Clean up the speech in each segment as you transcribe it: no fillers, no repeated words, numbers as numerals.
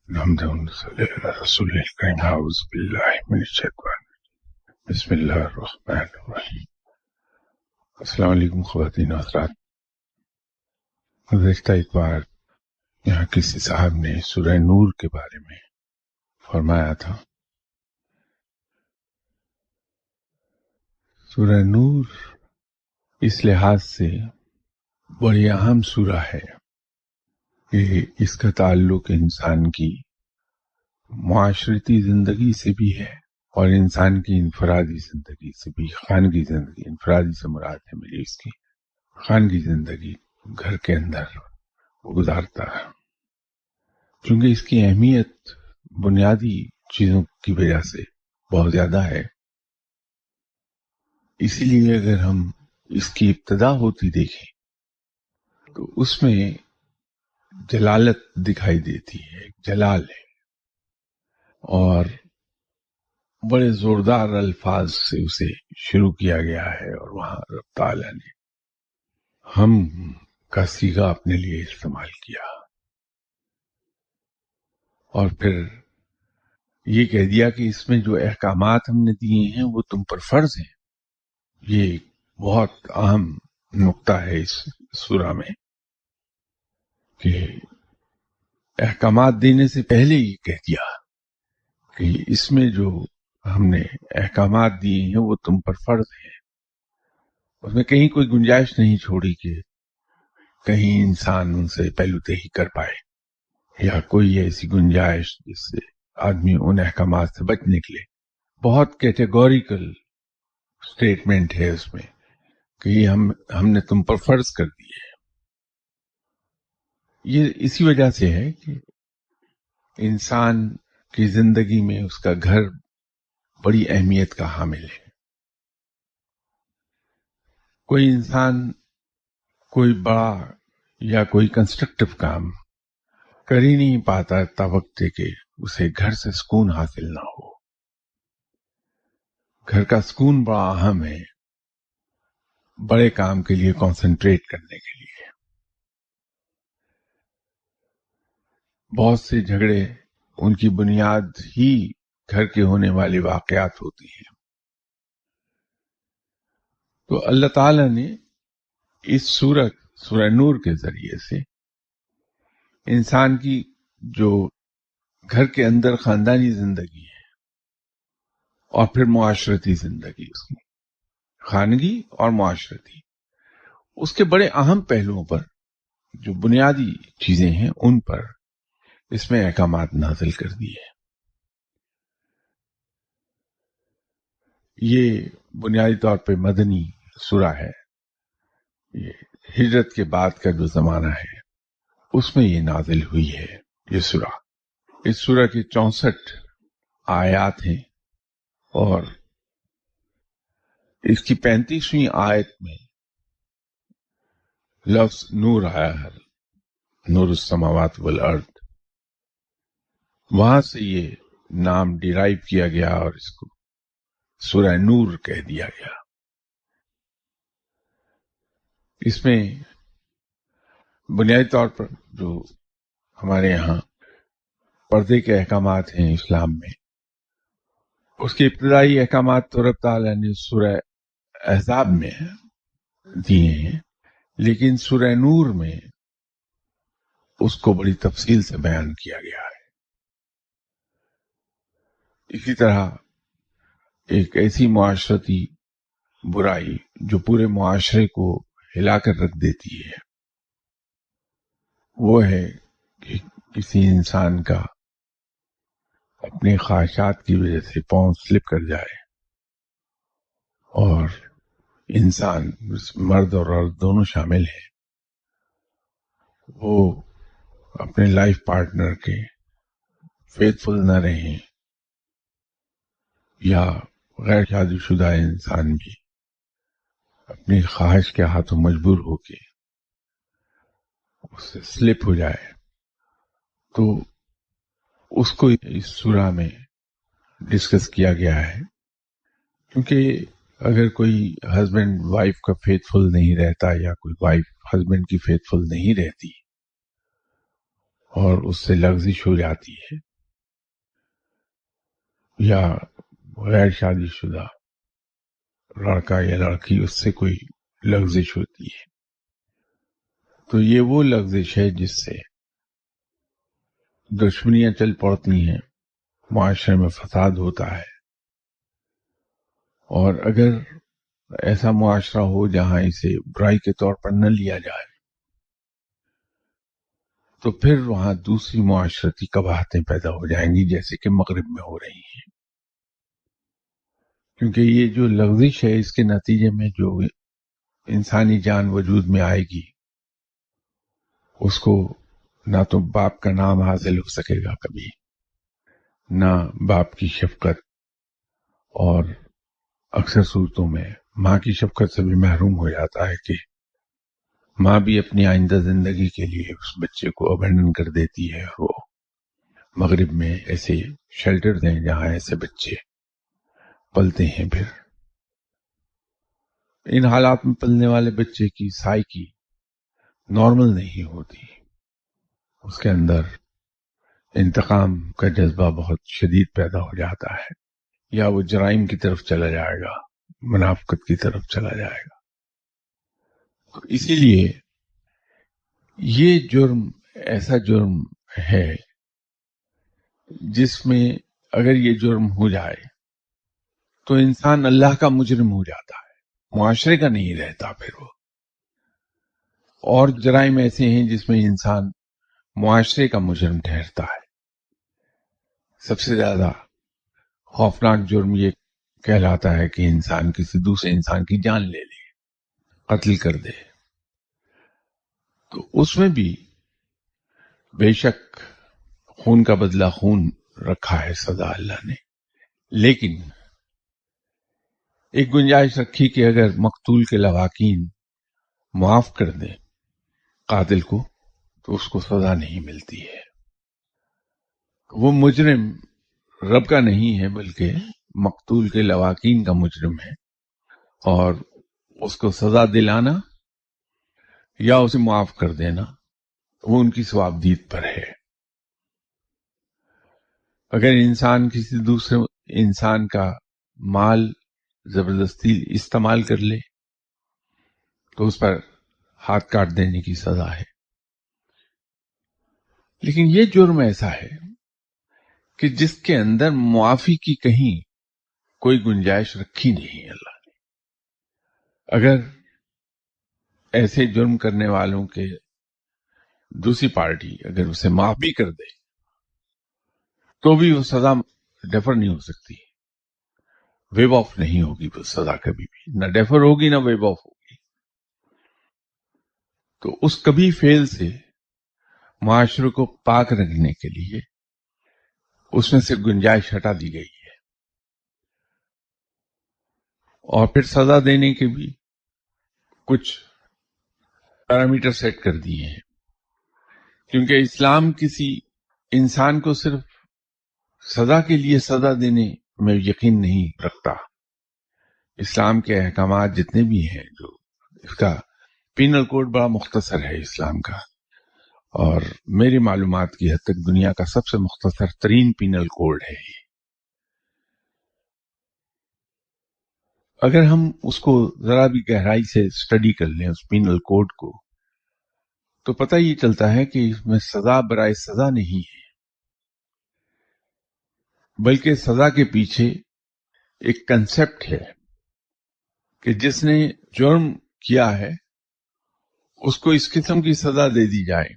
رسول الکریم اعوذ باللہ من الشیطان بسم اللہ الرحمن الرحیم۔ السلام علیکم خواتین و حضرات۔ گزشتہ اتوار یہاں کسی صاحب نے سورہ نور کے بارے میں فرمایا تھا۔ سورہ نور اس لحاظ سے بڑی اہم سورہ ہے کہ اس کا تعلق انسان کی معاشرتی زندگی سے بھی ہے اور انسان کی انفرادی زندگی سے بھی۔ خانگی زندگی، انفرادی سے مراد ہے میری اس کی خانگی زندگی، گھر کے اندر وہ گزارتا ہے، چونکہ اس کی اہمیت بنیادی چیزوں کی وجہ سے بہت زیادہ ہے۔ اسی لیے اگر ہم اس کی ابتدا ہوتی دیکھیں تو اس میں جلالت دکھائی دیتی ہے، ایک جلال ہے، اور بڑے زوردار الفاظ سے اسے شروع کیا گیا ہے، اور وہاں رب تعالیٰ نے ہم کا صیغہ اپنے لیے استعمال کیا اور پھر یہ کہہ دیا کہ اس میں جو احکامات ہم نے دیے ہیں وہ تم پر فرض ہیں۔ یہ بہت اہم نقطہ ہے اس سورہ میں کہ احکامات دینے سے پہلے یہ کہہ دیا کہ اس میں جو ہم نے احکامات دیے ہیں وہ تم پر فرض ہیں۔ اس میں کہیں کوئی گنجائش نہیں چھوڑی کہ کہیں انسان ان سے پہلوتہی کر پائے، یا کوئی ایسی گنجائش جس سے آدمی ان احکامات سے بچ نکلے۔ بہت کیٹیگوریکل سٹیٹمنٹ ہے اس میں کہ یہ ہم نے تم پر فرض کر دیے۔ یہ اسی وجہ سے ہے کہ انسان کی زندگی میں اس کا گھر بڑی اہمیت کا حامل ہے۔ کوئی انسان کوئی بڑا یا کوئی کنسٹرکٹیو کام کر ہی نہیں پاتا تا وقت کہ اسے گھر سے سکون حاصل نہ ہو۔ گھر کا سکون بڑا اہم ہے بڑے کام کے لیے کنسنٹریٹ کرنے کے لیے۔ بہت سے جھگڑے ان کی بنیاد ہی گھر کے ہونے والے واقعات ہوتی ہیں۔ تو اللہ تعالی نے اس سورہ نور کے ذریعے سے انسان کی جو گھر کے اندر خاندانی زندگی ہے اور پھر معاشرتی زندگی، اس کی خانگی اور معاشرتی، اس کے بڑے اہم پہلوؤں پر جو بنیادی چیزیں ہیں ان پر اس میں احکامات نازل کر دیے۔ یہ بنیادی طور پہ مدنی سورہ ہے۔ یہ ہجرت کے بعد کا جو زمانہ ہے اس میں یہ نازل ہوئی ہے یہ سورہ۔ اس سورہ کی 64 آیات ہیں اور اس کی 35ویں آیت میں لفظ نور آیا ہے، نور السماوات والارض۔ وہاں سے یہ نام ڈیرائیو کیا گیا اور اس کو سورہ نور کہہ دیا گیا۔ اس میں بنیادی طور پر جو ہمارے یہاں پردے کے احکامات ہیں اسلام میں، اس کے ابتدائی احکامات تو رب تعالیٰ نے سورہ احزاب میں دیے ہیں، لیکن سورہ نور میں اس کو بڑی تفصیل سے بیان کیا گیا ہے۔ اسی طرح ایک ایسی معاشرتی برائی جو پورے معاشرے کو ہلا کر رکھ دیتی ہے، وہ ہے کہ کسی انسان کا اپنی خواہشات کی وجہ سے پاؤں سلپ کر جائے اور انسان، مرد اور عورت دونوں شامل ہیں، وہ اپنے لائف پارٹنر کے فیتھفل نہ رہیں، یا غیر شادی شدہ انسان بھی اپنی خواہش کے ہاتھوں مجبور ہو کے اس سے سلپ ہو جائے، تو اس کو اس سورہ میں ڈسکس کیا گیا ہے۔ کیونکہ اگر کوئی ہسبینڈ وائف کا فیتھفل نہیں رہتا، یا کوئی وائف ہسبینڈ کی فیتھفل نہیں رہتی، اور اس سے لغزش ہو جاتی ہے، یا غیر شادی شدہ لڑکا یا لڑکی اس سے کوئی لغزش ہوتی ہے، تو یہ وہ لغزش ہے جس سے دشمنیاں چل پڑتی ہیں، معاشرے میں فساد ہوتا ہے. اور اگر ایسا معاشرہ ہو جہاں اسے برائی کے طور پر نہ لیا جائے تو پھر وہاں دوسری معاشرتی قباحتیں پیدا ہو جائیں گی، جیسے کہ مغرب میں ہو رہی ہیں. کیونکہ یہ جو لغزش ہے، اس کے نتیجے میں جو انسانی جان وجود میں آئے گی، اس کو نہ تو باپ کا نام حاصل ہو سکے گا کبھی، نہ باپ کی شفقت، اور اکثر صورتوں میں ماں کی شفقت سے بھی محروم ہو جاتا ہے کہ ماں بھی اپنی آئندہ زندگی کے لیے اس بچے کو ابینڈن کر دیتی ہے. اور وہ مغرب میں ایسے شیلٹرز ہیں جہاں ایسے بچے پلتے ہیں. پھر ان حالات میں پلنے والے بچے کی سائیکی نارمل نہیں ہوتی، اس کے اندر انتقام کا جذبہ بہت شدید پیدا ہو جاتا ہے، یا وہ جرائم کی طرف چلا جائے گا، منافقت کی طرف چلا جائے گا. تو اسی لیے یہ جرم ایسا جرم ہے جس میں اگر یہ جرم ہو جائے تو انسان اللہ کا مجرم ہو جاتا ہے، معاشرے کا نہیں رہتا پھر وہ. اور جرائم ایسے ہیں جس میں انسان معاشرے کا مجرم ٹھہرتا ہے. سب سے زیادہ خوفناک جرم یہ کہلاتا ہے کہ انسان کسی دوسرے انسان کی جان لے لے، قتل کر دے. تو اس میں بھی بے شک خون کا بدلہ خون رکھا ہے سزا اللہ نے، لیکن ایک گنجائش رکھی کہ اگر مقتول کے لواحقین معاف کر دیں قاتل کو تو اس کو سزا نہیں ملتی ہے. وہ مجرم رب کا نہیں ہے بلکہ مقتول کے لواحقین کا مجرم ہے، اور اس کو سزا دلانا یا اسے معاف کر دینا وہ ان کی ثوابدید پر ہے. اگر انسان کسی دوسرے انسان کا مال زبردستی استعمال کر لے تو اس پر ہاتھ کاٹ دینے کی سزا ہے. لیکن یہ جرم ایسا ہے کہ جس کے اندر معافی کی کہیں کوئی گنجائش رکھی نہیں اللہ نے. اگر ایسے جرم کرنے والوں کے دوسری پارٹی اگر اسے معاف بھی کر دے تو بھی وہ سزا ڈیفر نہیں ہو سکتی، ویو آف نہیں ہوگی وہ سزا، کبھی بھی نہ ڈیفر ہوگی نہ ویو آف ہوگی. تو اس کبھی فیل سے معاشرے کو پاک رکھنے کے لیے اس میں سے گنجائش ہٹا دی گئی ہے، اور پھر سزا دینے کے بھی کچھ پیرامیٹر سیٹ کر دیے ہیں. کیونکہ اسلام کسی انسان کو صرف سزا کے لیے سزا دینے میں یقین نہیں رکھتا. اسلام کے احکامات جتنے بھی ہیں، جو اس کا پینل کوڈ بڑا مختصر ہے اسلام کا، اور میری معلومات کی حد تک دنیا کا سب سے مختصر ترین پینل کوڈ ہے یہ. اگر ہم اس کو ذرا بھی گہرائی سے اسٹڈی کر لیں اس پینل کوڈ کو، تو پتہ یہ چلتا ہے کہ اس میں سزا برائے سزا نہیں ہے، بلکہ سزا کے پیچھے ایک کنسپٹ ہے کہ جس نے جرم کیا ہے اس کو اس قسم کی سزا دے دی جائے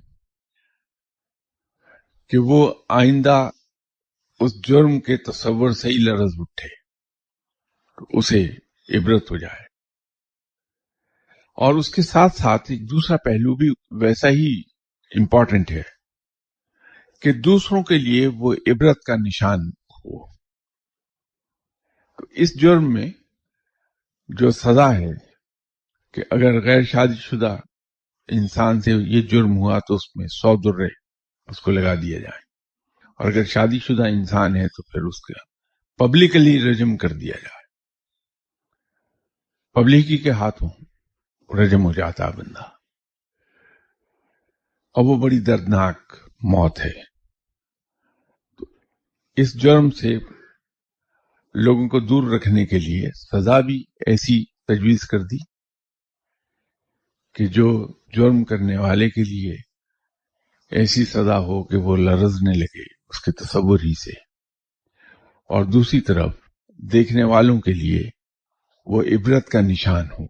کہ وہ آئندہ اس جرم کے تصور سے ہی لرز اٹھے، اسے عبرت ہو جائے. اور اس کے ساتھ ساتھ ایک دوسرا پہلو بھی ویسا ہی امپورٹنٹ ہے کہ دوسروں کے لیے وہ عبرت کا نشان ہو. تو اس جرم میں جو سزا ہے کہ اگر غیر شادی شدہ انسان سے یہ جرم ہوا تو اس میں 100 درے اس کو لگا دیے جائیں، اور اگر شادی شدہ انسان ہے تو پھر اس کا پبلکلی رجم کر دیا جائے، پبلکی کے ہاتھوں رجم ہو جاتا بندہ. اور وہ بڑی دردناک موت ہے۔ تو اس جرم سے لوگوں کو دور رکھنے کے لیے سزا بھی ایسی تجویز کر دی کہ جو جرم کرنے والے کے لیے ایسی سزا ہو کہ وہ لرزنے لگے اس کے تصور ہی سے، اور دوسری طرف دیکھنے والوں کے لیے وہ عبرت کا نشان ہو۔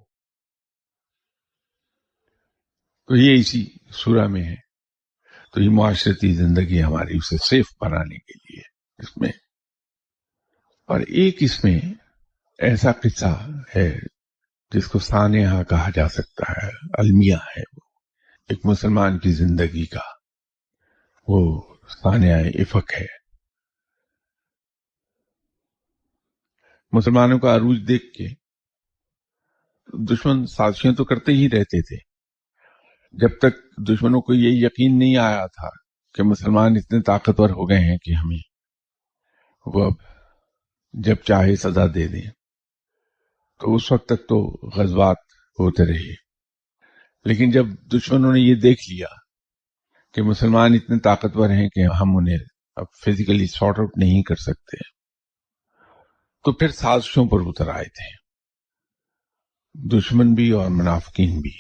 تو یہ اسی سورہ میں ہے۔ تو یہ معاشرتی زندگی ہماری اسے سیف بنانے کے لیے اس میں، اور ایک اس میں ایسا قصہ ہے جس کو سانحہ کہا جا سکتا ہے، المیہ ہے وہ، ایک مسلمان کی زندگی کا وہ سانحہ افق ہے۔ مسلمانوں کا عروج دیکھ کے دشمن سازشیں تو کرتے ہی رہتے تھے، جب تک دشمنوں کو یہ یقین نہیں آیا تھا کہ مسلمان اتنے طاقتور ہو گئے ہیں کہ ہمیں وہ اب جب چاہے سزا دے دیں، تو اس وقت تک تو غزوات ہوتے رہے۔ لیکن جب دشمنوں نے یہ دیکھ لیا کہ مسلمان اتنے طاقتور ہیں کہ ہم انہیں اب فزیکلی سارٹ آؤٹ نہیں کر سکتے، تو پھر سازشوں پر اتر آئے تھے، دشمن بھی اور منافقین بھی۔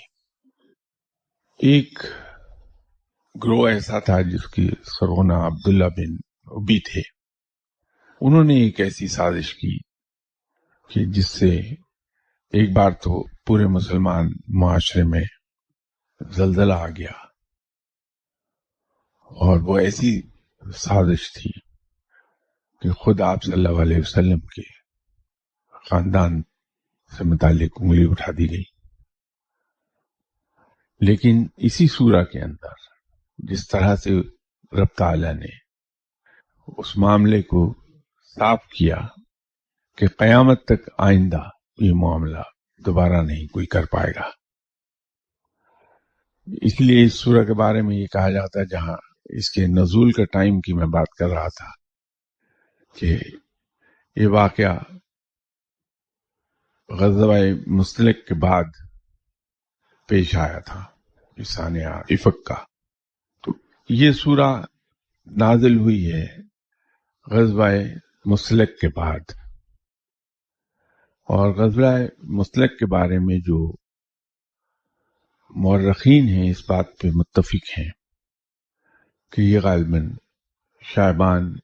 ایک گروہ ایسا تھا جس کی سرغنہ عبداللہ بن ابی تھے، انہوں نے ایک ایسی سازش کی کہ جس سے ایک بار تو پورے مسلمان معاشرے میں زلزلہ آ گیا، اور وہ ایسی سازش تھی کہ خود آپ صلی اللہ علیہ وسلم کے خاندان سے متعلق انگلی اٹھا دی گئی۔ لیکن اسی سورہ کے اندر جس طرح سے رب تعالیٰ نے اس معاملے کو صاف کیا کہ قیامت تک آئندہ یہ معاملہ دوبارہ نہیں کوئی کر پائے گا، اس لیے اس سورہ کے بارے میں یہ کہا جاتا ہے، جہاں اس کے نزول کا ٹائم کی میں بات کر رہا تھا، کہ یہ واقعہ غزوہ مستلق کے بعد پیش آیا تھا، سانحہ افق کا۔ تو یہ سورہ نازل ہوئی ہے غزوہ مستلق کے بعد، اور غزوہ مستلق کے بارے میں جو مورخین ہیں اس بات پہ متفق ہیں کہ یہ غالباً شعبان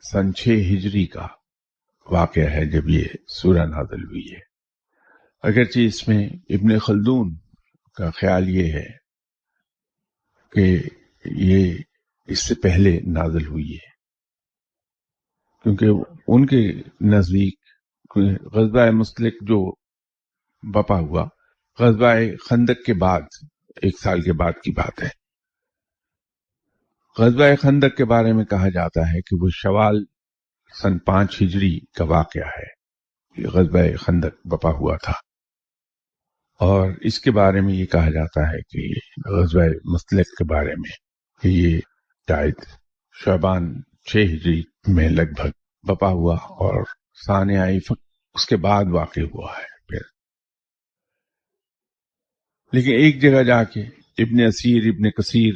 سن 6 ہجری کا واقعہ ہے جب یہ سورہ نازل ہوئی ہے، اگرچہ اس میں ابن خلدون کا خیال یہ ہے کہ یہ اس سے پہلے نازل ہوئی ہے، کیونکہ ان کے نزدیک غزوہ مستلق جو بپا ہوا غزوہ خندق کے بعد 1 سال کے بعد کی بات ہے۔ غزوہ خندق کے بارے میں کہا جاتا ہے کہ وہ شوال سن 5 ہجری کا واقعہ ہے، یہ غزوہ خندق بپا ہوا تھا، اور اس کے بارے میں یہ کہا جاتا ہے کہ غزوہ مستلق کے بارے میں کہ یہ شاید شعبان 6 ہجری میں لگ بھگ بپا ہوا، اور سانحہ افق اس کے بعد واقع ہوا ہے پھر۔ لیکن ایک جگہ جا کے ابن اسیر، ابن کثیر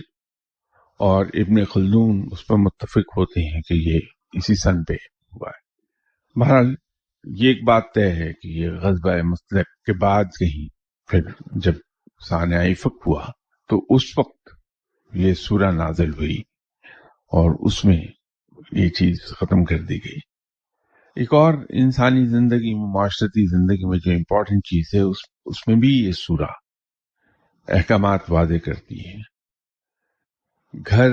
اور ابن خلدون اس پر متفق ہوتے ہیں کہ یہ اسی سن پہ ہوا ہے۔ بہرحال یہ ایک بات طے ہے کہ یہ غزوہ مستلق کے بعد کہیں پھر جب سانحہ افق ہوا تو اس وقت یہ سورہ نازل ہوئی، اور اس میں یہ چیز ختم کر دی گئی۔ ایک اور انسانی زندگی میں، معاشرتی زندگی میں جو امپورٹنٹ چیز ہے اس میں بھی یہ سورہ احکامات واضح کرتی ہے۔ گھر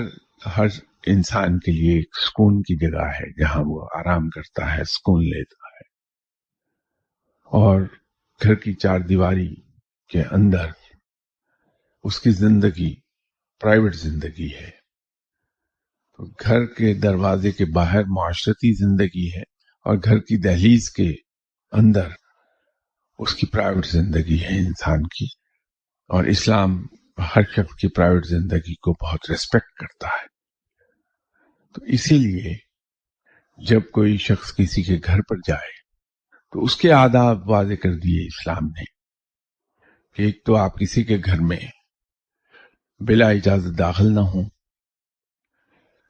ہر انسان کے لیے ایک سکون کی جگہ ہے جہاں وہ آرام کرتا ہے، سکون لیتا ہے، اور گھر کی 4 دیواری کے اندر اس کی زندگی پرائیویٹ زندگی ہے، تو گھر کے دروازے کے باہر معاشرتی زندگی ہے، اور گھر کی دہلیز کے اندر اس کی پرائیویٹ زندگی ہے انسان کی، اور اسلام ہر شخص کی پرائیویٹ زندگی کو بہت ریسپیکٹ کرتا ہے۔ تو اسی لیے جب کوئی شخص کسی کے گھر پر جائے تو اس کے آداب واضح کر دیے اسلام نے، کہ ایک تو آپ کسی کے گھر میں بلا اجازت داخل نہ ہوں،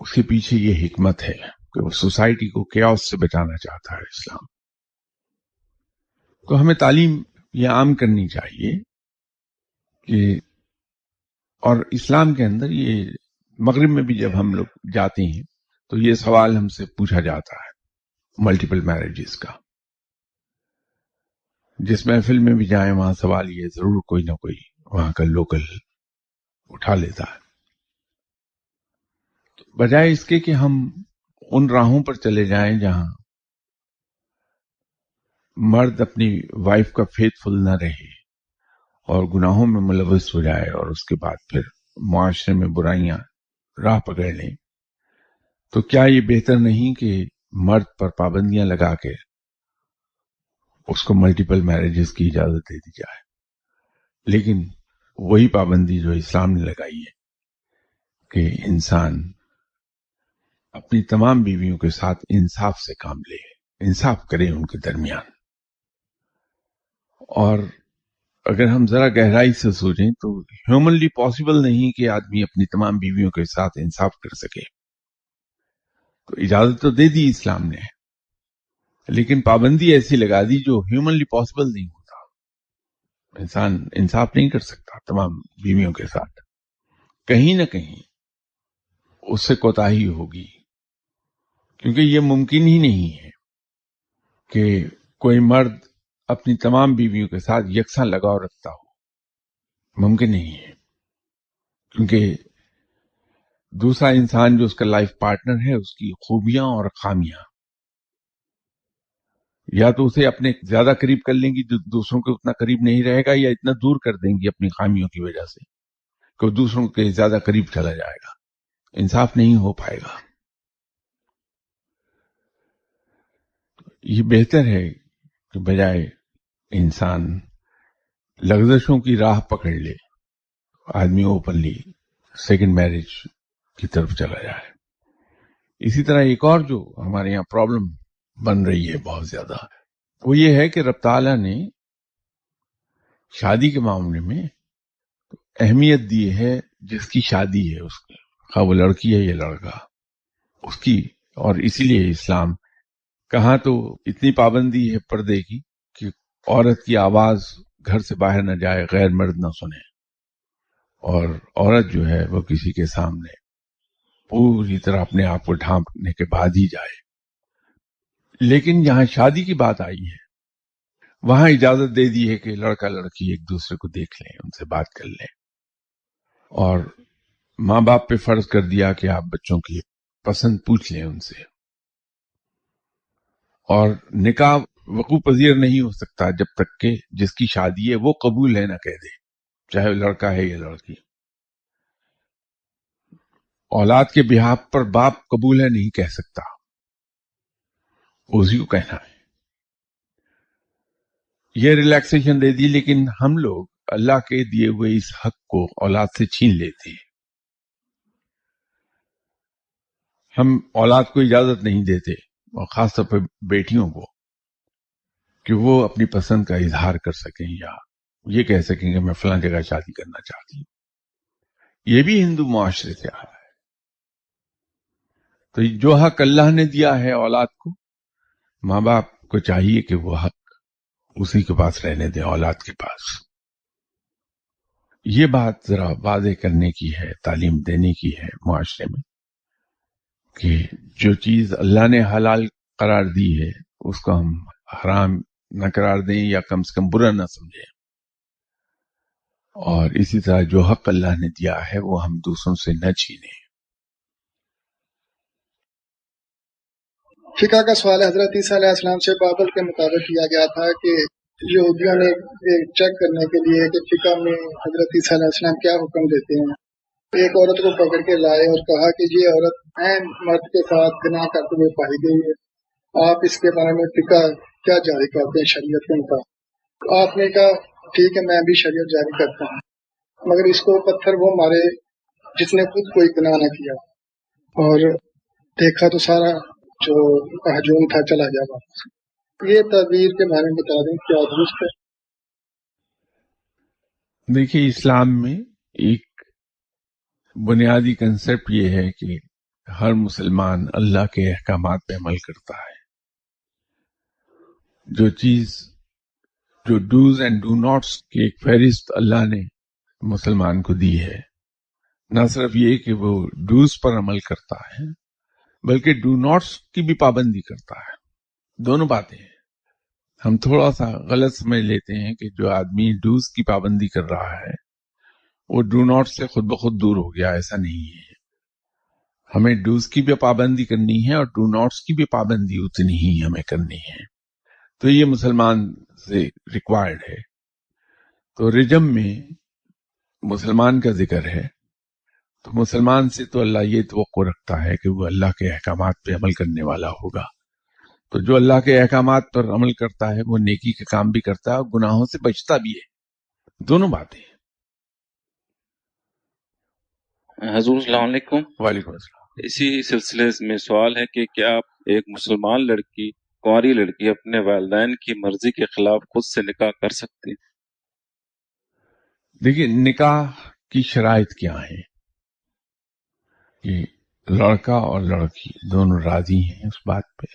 اس کے پیچھے یہ حکمت ہے کہ وہ سوسائٹی کو کیاس سے بچانا چاہتا ہے اسلام. تو ہمیں تعلیم یہ عام کرنی چاہیے کہ، اور اسلام کے اندر یہ مغرب میں بھی جب ہم لوگ جاتے ہیں تو یہ سوال ہم سے پوچھا جاتا ہے ملٹیپل میرجز کا. جس محفل میں بھی جائیں وہاں سوال یہ ضرور کوئی نہ کوئی وہاں کا لوکل اٹھا لیتا ہے. بجائے اس کے کہ ہم ان راہوں پر چلے جائیں جہاں مرد اپنی وائف کا فیتھفل نہ رہے اور گناہوں میں ملوث ہو جائے اور اس کے بعد پھر معاشرے میں برائیاں راہ پکڑ لیں، تو کیا یہ بہتر نہیں کہ مرد پر پابندیاں لگا کے اس کو ملٹیپل میرجز کی اجازت دے دی جائے؟ لیکن وہی پابندی جو اسلام نے لگائی ہے کہ انسان اپنی تمام بیویوں کے ساتھ انصاف سے کام لے، انصاف کرے ان کے درمیان. اور اگر ہم ذرا گہرائی سے سوچیں تو ہیومنلی پاسبل نہیں کہ آدمی اپنی تمام بیویوں کے ساتھ انصاف کر سکے. تو اجازت تو دے دی اسلام نے، لیکن پابندی ایسی لگا دی جو ہیومنلی پاسبل نہیں ہوتا. انسان انصاف نہیں کر سکتا تمام بیویوں کے ساتھ، کہیں نہ کہیں اس سے کوتاہی ہوگی، کیونکہ یہ ممکن ہی نہیں ہے کہ کوئی مرد اپنی تمام بیویوں کے ساتھ یکساں لگاؤ رکھتا ہو. ممکن نہیں ہے، کیونکہ دوسرا انسان جو اس کا لائف پارٹنر ہے اس کی خوبیاں اور خامیاں یا تو اسے اپنے زیادہ قریب کر لیں گی جو دوسروں کے اتنا قریب نہیں رہے گا، یا اتنا دور کر دیں گی اپنی خامیوں کی وجہ سے کہ وہ دوسروں کے زیادہ قریب چلا جائے گا. انصاف نہیں ہو پائے گا. یہ بہتر ہے کہ بجائے انسان لغزشوں کی راہ پکڑ لے، آدمی اوپنلی سیکنڈ میرج کی طرف چلا جائے. اسی طرح ایک اور جو ہمارے یہاں پرابلم بن رہی ہے بہت زیادہ، وہ یہ ہے کہ رب تعالیٰ نے شادی کے معاملے میں اہمیت دی ہے جس کی شادی ہے اس کی، خواہ وہ لڑکی ہے یا لڑکا، اس کی. اور اسی لیے اسلام کہاں تو اتنی پابندی ہے پردے کی کہ عورت کی آواز گھر سے باہر نہ جائے، غیر مرد نہ سنے، اور عورت جو ہے وہ کسی کے سامنے پوری طرح اپنے آپ کو ڈھانپنے کے بعد ہی جائے. لیکن جہاں شادی کی بات آئی ہے وہاں اجازت دے دی ہے کہ لڑکا لڑکی ایک دوسرے کو دیکھ لیں، ان سے بات کر لیں، اور ماں باپ پہ فرض کر دیا کہ آپ بچوں کی پسند پوچھ لیں ان سے. اور نکاح وقوع پذیر نہیں ہو سکتا جب تک کہ جس کی شادی ہے وہ قبول ہے نہ کہہ دے، چاہے لڑکا ہے یا لڑکی. اولاد کے بہاف پر باپ قبول ہے نہیں کہہ سکتا، اسی کو کہنا ہے. یہ ریلیکسیشن دے دی، لیکن ہم لوگ اللہ کے دیے ہوئے اس حق کو اولاد سے چھین لیتے ہیں. ہم اولاد کو اجازت نہیں دیتے، اور خاص طور پہ بیٹیوں کو، کہ وہ اپنی پسند کا اظہار کر سکیں یا یہ کہہ سکیں کہ میں فلاں جگہ شادی کرنا چاہتی ہوں. یہ بھی ہندو معاشرے سے آیا ہے. تو جو حق اللہ نے دیا ہے اولاد کو، ماں باپ کو چاہیے کہ وہ حق اسی کے پاس رہنے دیں، اولاد کے پاس. یہ بات ذرا واضح کرنے کی ہے، تعلیم دینے کی ہے معاشرے میں، کہ جو چیز اللہ نے حلال قرار دی ہے اس کو ہم حرام نہ قرار دیں یا کم سے کم برا نہ سمجھیں. اور اسی طرح جو حق اللہ نے دیا ہے وہ ہم دوسروں سے نہ چھینیں. فقہ کا سوال حضرت عیسیٰ علیہ السلام سے بائبل کے مطابق کیا گیا تھا کہ یہودیوں نے چیک کرنے کے لیے کہ فقہ میں حضرت عیسیٰ علیہ السلام کیا حکم دیتے ہیں، ایک عورت کو پکڑ کے لائے اور کہا کہ یہ عورت عین مرد کے ساتھ گناہ کرتے ہوئے پائی گئی ہے، آپ اس کے بارے میں فقہ کیا جاری کرتے ہیں شریعت کے مطابق؟ آپ نے کہا ٹھیک ہے میں بھی شریعت جاری کرتا ہوں، مگر اس کو پتھر وہ مارے جس نے خود کوئی گناہ نہ کیا. اور دیکھا تو سارا جو ہجوم تھا چلا گیا واپس. یہ تعبیر کے بارے میں بتا دیں کیا درست ہے؟ دیکھیے اسلام میں ایک بنیادی کنسپٹ یہ ہے کہ ہر مسلمان اللہ کے احکامات پہ عمل کرتا ہے. جو ڈوز اینڈ ڈو ناٹس کی ایک فہرست اللہ نے مسلمان کو دی ہے، نہ صرف یہ کہ وہ ڈوز پر عمل کرتا ہے بلکہ ڈو ناٹس کی بھی پابندی کرتا ہے. دونوں باتیں ہیں. ہم تھوڑا سا غلط سمجھ لیتے ہیں کہ جو آدمی ڈوز کی پابندی کر رہا ہے وہ ڈو ناٹ سے خود بخود دور ہو گیا. ایسا نہیں ہے. ہمیں ڈوز کی بھی پابندی کرنی ہے اور ڈو ناٹس کی بھی پابندی اتنی ہی ہمیں کرنی ہے. تو یہ مسلمان سے ریکوائرڈ ہے. تو رجم میں مسلمان کا ذکر ہے تو مسلمان سے تو اللہ یہ توقع رکھتا ہے کہ وہ اللہ کے احکامات پہ عمل کرنے والا ہوگا. تو جو اللہ کے احکامات پر عمل کرتا ہے وہ نیکی کے کام بھی کرتا ہے اور گناہوں سے بچتا بھی ہے. دونوں باتیں. حضور السلام علیکم. وعلیکم السلام. اسی سلسلے میں سوال ہے کہ کیا ایک مسلمان لڑکی، کنواری لڑکی، اپنے والدین کی مرضی کے خلاف خود سے نکاح کر سکتی؟ دیکھیے، نکاح کی شرائط کیا ہیں کہ لڑکا اور لڑکی دونوں راضی ہیں اس بات پہ،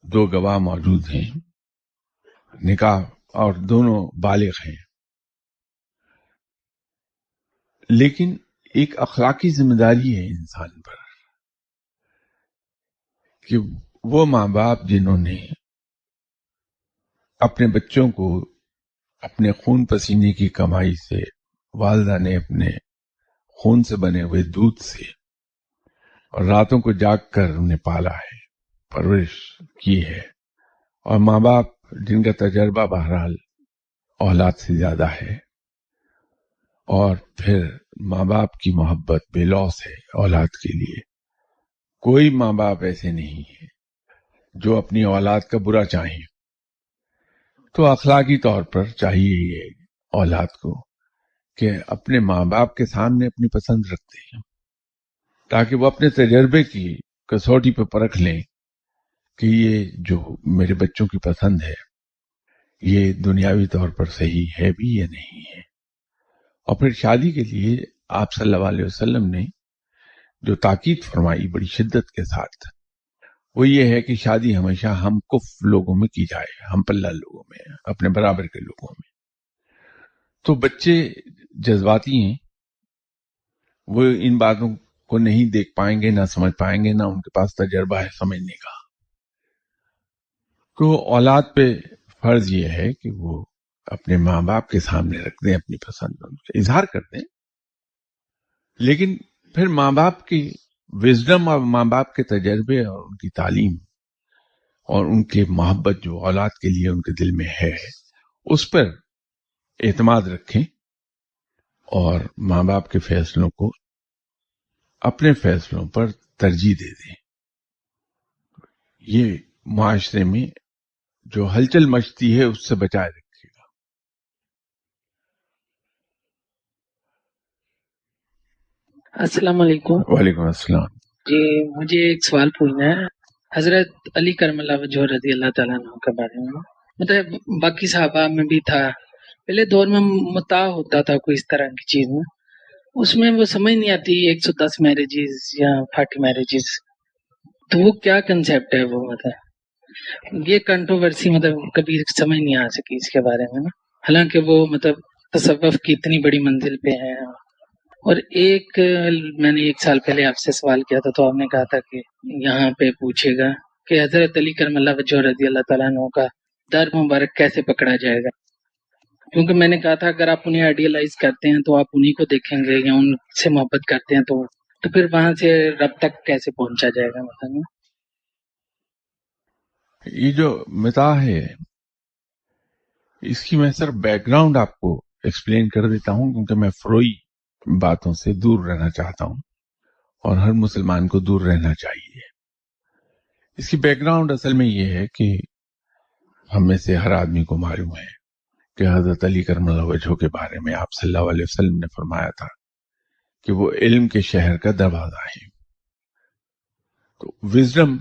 2 گواہ موجود ہیں، نکاح اور دونوں بالغ ہیں. لیکن ایک اخلاقی ذمہ داری ہے انسان پر کہ وہ ماں باپ جنہوں نے اپنے بچوں کو اپنے خون پسینے کی کمائی سے، والدہ نے اپنے خون سے بنے ہوئے دودھ سے اور راتوں کو جاگ کر انہیں پالا ہے، پرورش کی ہے، اور ماں باپ جن کا تجربہ بہرحال اولاد سے زیادہ ہے، اور پھر ماں باپ کی محبت بے لوث ہے اولاد کے لیے. کوئی ماں باپ ایسے نہیں ہے جو اپنی اولاد کا برا چاہیں. تو اخلاقی طور پر چاہیے یہ اولاد کو کہ اپنے ماں باپ کے سامنے اپنی پسند رکھتے ہیں تاکہ وہ اپنے تجربے کی کسوٹی پہ پرکھ لیں کہ یہ جو میرے بچوں کی پسند ہے یہ دنیاوی طور پر صحیح ہے بھی یا نہیں ہے. اور پھر شادی کے لیے آپ صلی اللہ علیہ وسلم نے جو تاکید فرمائی بڑی شدت کے ساتھ، وہ یہ ہے کہ شادی ہمیشہ ہم کف لوگوں میں کی جائے، ہم پلہ لوگوں میں، اپنے برابر کے لوگوں میں. تو بچے جذباتی ہیں، وہ ان باتوں کو نہیں دیکھ پائیں گے، نہ سمجھ پائیں گے، نہ ان کے پاس تجربہ ہے سمجھنے کا. تو اولاد پہ فرض یہ ہے کہ وہ اپنے ماں باپ کے سامنے رکھ دیں اپنی پسند، ان کا اظہار کر دیں. لیکن پھر ماں باپ کی وزڈم اور ماں باپ کے تجربے اور ان کی تعلیم اور ان کے محبت جو اولاد کے لیے ان کے دل میں ہے، اس پر اعتماد رکھیں اور ماں باپ کے فیصلوں کو اپنے فیصلوں پر ترجیح دے دیں. یہ معاشرے میں جو ہلچل مچتی ہے اس سے بچائے رکھے گا. السلام علیکم. وعلیکم السلام. جی مجھے ایک سوال پوچھنا ہے حضرت علی کرم اللہ وجہ رضی اللہ تعالیٰ عنہ کے بارے میں. مطلب باقی صحابہ میں بھی تھا، پہلے دور میں متاع ہوتا تھا کوئی اس طرح کی چیز میں، اس میں وہ سمجھ نہیں آتی 110 میرجز یا 40 میرجز، تو وہ کیا کنسیپٹ ہے وہ؟ مطلب یہ کنٹروورسی مطلب کبھی سمجھ نہیں آ سکی اس کے بارے میں نا، حالانکہ وہ مطلب تصوف کی اتنی بڑی منزل پہ ہیں. اور ایک میں نے 1 سال پہلے آپ سے سوال کیا تھا تو آپ نے کہا تھا کہ یہاں پہ پوچھے گا کہ حضرت علی کرم اللہ وجہ رضی اللہ تعالیٰ عنہ کا در مبارک کیسے پکڑا جائے گا، کیونکہ میں نے کہا تھا اگر آپ انہیں آئیڈیلائز کرتے ہیں تو آپ انہیں کو دیکھیں گے، یا ان سے محبت کرتے ہیں تو پھر وہاں سے رب تک کیسے پہنچا جائے گا. مثلا یہ جو متاع ہے اس کی میں صرف بیک گراؤنڈ آپ کو ایکسپلین کر دیتا ہوں، کیونکہ میں فروئی باتوں سے دور رہنا چاہتا ہوں اور ہر مسلمان کو دور رہنا چاہیے. اس کی بیک گراؤنڈ اصل میں یہ ہے کہ ہم میں سے ہر آدمی کو معلوم ہے کہ حضرت علی کرم اللہ وجہ کے بارے میں آپ صلی اللہ علیہ وسلم نے فرمایا تھا کہ وہ علم کے شہر کا دروازہ ہے. تو وزڈم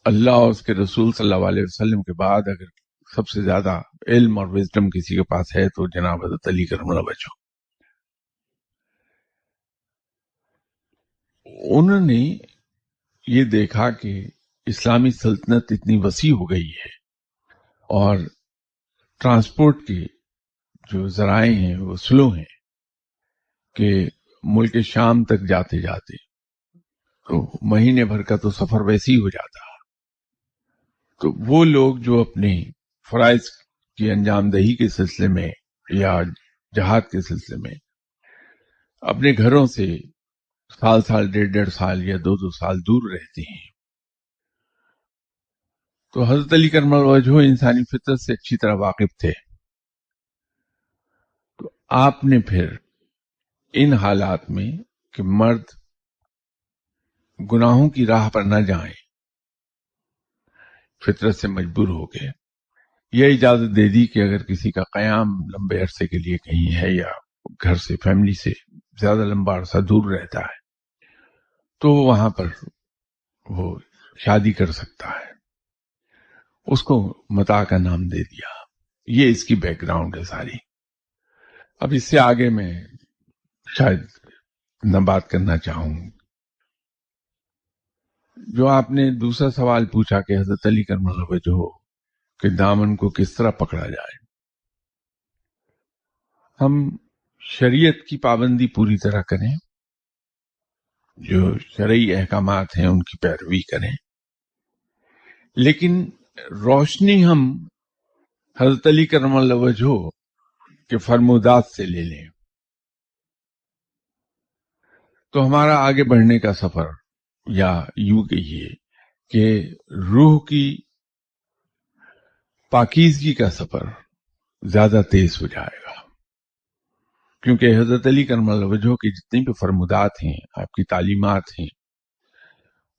اللہ اور اس کے رسول صلی اللہ علیہ وسلم کے بعد اگر سب سے زیادہ علم اور وزڈم کسی کے پاس ہے تو جناب حضرت علی کرم اللہ وجہ. انہوں نے یہ دیکھا کہ اسلامی سلطنت اتنی وسیع ہو گئی ہے اور ٹرانسپورٹ کے جو ذرائع ہیں وہ سلو ہیں کہ ملک شام تک جاتے جاتے تو مہینے بھر کا تو سفر ویسے ہی ہو جاتا. تو وہ لوگ جو اپنے فرائض کی انجام دہی کے سلسلے میں یا جہاد کے سلسلے میں اپنے گھروں سے سال 1.5 یا 2 سال دور رہتے ہیں، تو حضرت علی کرم اللہ وجہہ انسانی فطرت سے اچھی طرح واقف تھے. تو آپ نے پھر ان حالات میں کہ مرد گناہوں کی راہ پر نہ جائیں، فطرت سے مجبور ہو گئے، یہ اجازت دے دی کہ اگر کسی کا قیام لمبے عرصے کے لیے کہیں ہے یا گھر سے فیملی سے زیادہ لمبا عرصہ دور رہتا ہے تو وہاں پر وہ شادی کر سکتا ہے. اس کو متاع کا نام دے دیا. یہ اس کی بیک گراؤنڈ ہے ساری. اب اس سے آگے میں شاید نہ بات کرنا چاہوں. جو آپ نے دوسرا سوال پوچھا کہ حضرت علی کرم اللہ وجہہ کہ دامن کو کس طرح پکڑا جائے، ہم شریعت کی پابندی پوری طرح کریں، جو شرعی احکامات ہیں ان کی پیروی کریں، لیکن روشنی ہم حضرت علی کرم اللہ وجہہ کے فرمودات سے لے لیں تو ہمارا آگے بڑھنے کا سفر، یا یوں کہیے کہ روح کی پاکیزگی کا سفر زیادہ تیز ہو جائے گا. کیونکہ حضرت علی کرم اللہ وجہہ کے جتنے بھی فرمودات ہیں، آپ کی تعلیمات ہیں،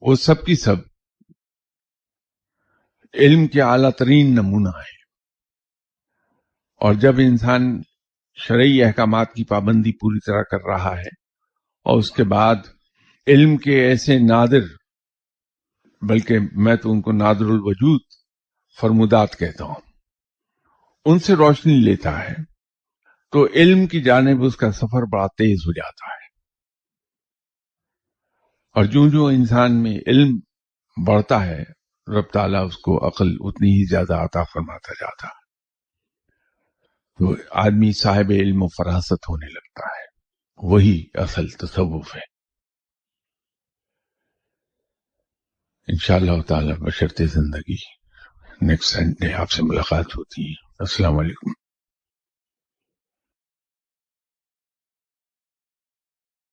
وہ سب کی سب علم کے اعلیٰ ترین نمونہ ہیں. اور جب انسان شرعی احکامات کی پابندی پوری طرح کر رہا ہے اور اس کے بعد علم کے ایسے نادر، بلکہ میں تو ان کو نادر الوجود فرمودات کہتا ہوں، ان سے روشنی لیتا ہے تو علم کی جانب اس کا سفر بڑا تیز ہو جاتا ہے. اور جو انسان میں علم بڑھتا ہے رب تعالیٰ اس کو عقل اتنی ہی زیادہ عطا فرماتا جاتا ہے. تو آدمی صاحب علم و فراست ہونے لگتا ہے. وہی اصل تصوف ہے. انشاءاللہ تعالیٰ بشرط زندگی نیکسٹ سنڈے آپ سے ملاقات ہوتی ہے. السلام علیکم.